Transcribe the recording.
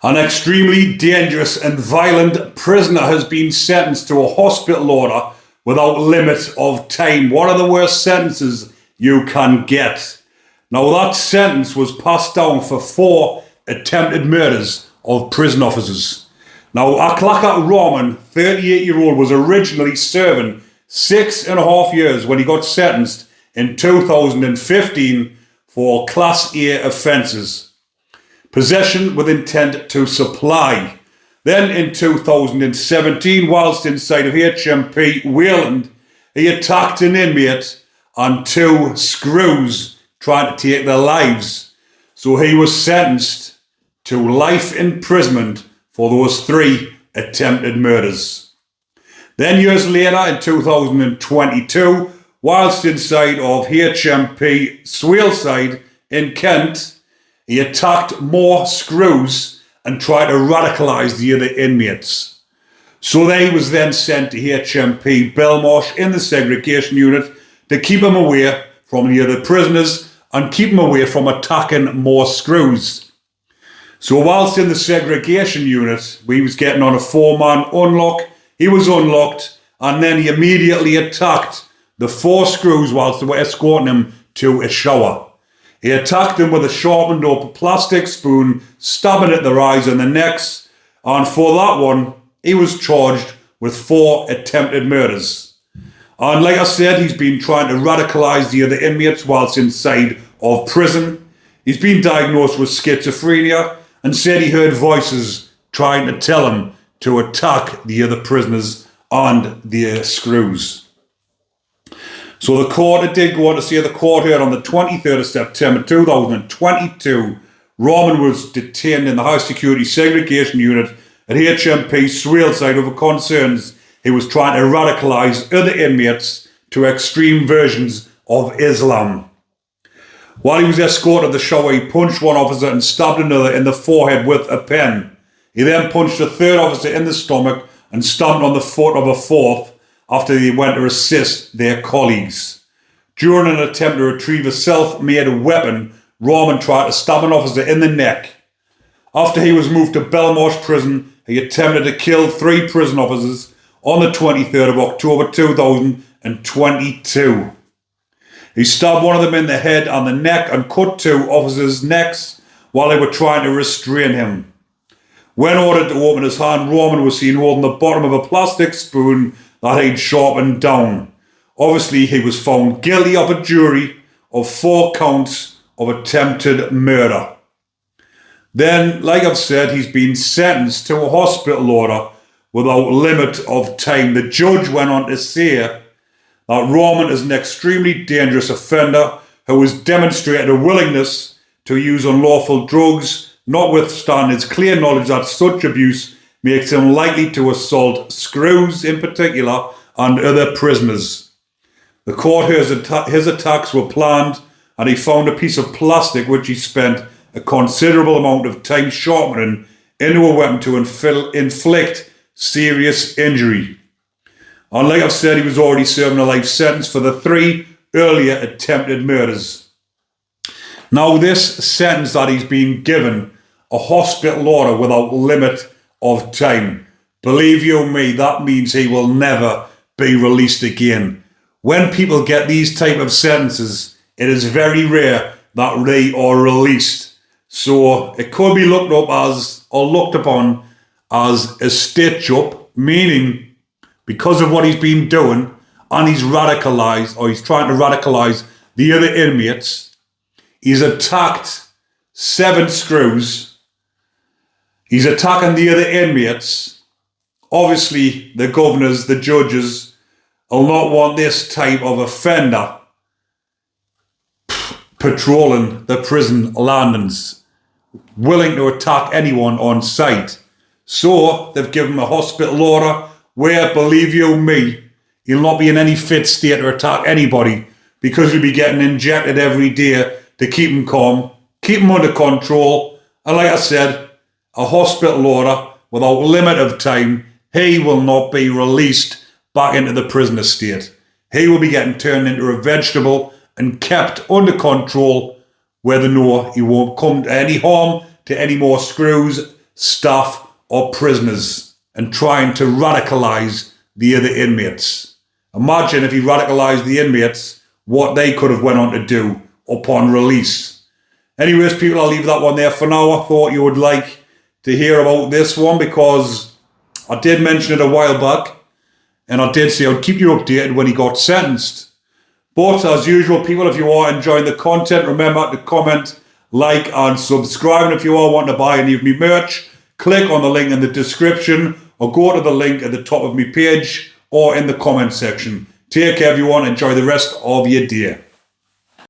An extremely dangerous and violent prisoner has been sentenced to a hospital order without limit of time. One of the worst sentences you can get. Now, that sentence was passed down for 4 attempted murders of prison officers. Now, Aklaka Roman, 38-year-old, was originally serving 6.5 years when he got sentenced in 2015 for Class A offences. Possession with intent to supply. Then in 2017, whilst inside of HMP Wayland, he attacked an inmate and 2 screws trying to take their lives. So he was sentenced to life imprisonment for those 3 attempted murders. Then years later, in 2022, whilst inside of HMP Swaleside in Kent, he attacked more screws and tried to radicalise the other inmates. So he was then sent to HMP Belmarsh in the segregation unit to keep him away from the other prisoners and keep him away from attacking more screws. So whilst in the segregation unit, we was getting on a 4-man unlock. He was unlocked and then he immediately attacked the 4 screws whilst they were escorting him to a shower. He attacked them with a sharpened up plastic spoon, stabbing at their eyes and their necks, and for that one, he was charged with 4 attempted murders. And like I said, he's been trying to radicalise the other inmates whilst inside of prison. He's been diagnosed with schizophrenia and said he heard voices trying to tell him to attack the other prisoners and the screws. So the court did go on to say the court heard on the 23rd of September 2022, Roman was detained in the high security segregation unit at HMP Swaleside over concerns he was trying to radicalise other inmates to extreme versions of Islam. While he was escorted to the shower, he punched one officer and stabbed another in the forehead with a pen. He then punched a 3rd officer in the stomach and stamped on the foot of a 4th after they went to assist their colleagues. During an attempt to retrieve a self-made weapon, Roman tried to stab an officer in the neck. After he was moved to Belmarsh prison, he attempted to kill 3 prison officers on the 23rd of October 2022. He stabbed one of them in the head and the neck and cut 2 officers' necks while they were trying to restrain him. When ordered to open his hand, Roman was seen holding the bottom of a plastic spoon that he'd sharpened down. Obviously, he was found guilty of a jury of 4 counts of attempted murder. Then, like I've said, he's been sentenced to a hospital order without limit of time. The judge went on to say that Roman is an extremely dangerous offender who has demonstrated a willingness to use unlawful drugs, notwithstanding his clear knowledge that such abuse makes him likely to assault screws in particular and other prisoners. The court hears his attacks were planned and he found a piece of plastic which he spent a considerable amount of time sharpening into a weapon to inflict serious injury. And like I've said, he was already serving a life sentence for the 3 earlier attempted murders. Now this sentence that he's been given, a hospital order without limit of time. Believe you me, that means he will never be released again. When people get these type of sentences, it is very rare that they are released. So it could be looked upon as a stitch up, meaning because of what he's been doing and he's radicalised, or he's trying to radicalise the other inmates, he's attacked 7 screws. He's attacking the other inmates. Obviously, the governors, the judges, will not want this type of offender patrolling the prison landings, willing to attack anyone on sight. So they've given him a hospital order where, believe you me, he'll not be in any fit state to attack anybody because he'll be getting injected every day to keep him calm, keep him under control, and like I said, a hospital order without limit of time. He will not be released back into the prison estate. He will be getting turned into a vegetable and kept under control where they know he won't come to any harm to any more screws, staff, or prisoners and trying to radicalise the other inmates. Imagine if he radicalised the inmates, what they could have went on to do upon release. Anyways, people, I'll leave that one there for now. I thought you would like to hear about this one because I did mention it a while back and I did say I'd keep you updated when he got sentenced. But as usual, people, if you are enjoying the content, remember to comment, like and subscribe. And if you are wanting to buy any of me merch, click on the link in the description or go to the link at the top of my page or in the comment section. Take care, everyone. Enjoy the rest of your day.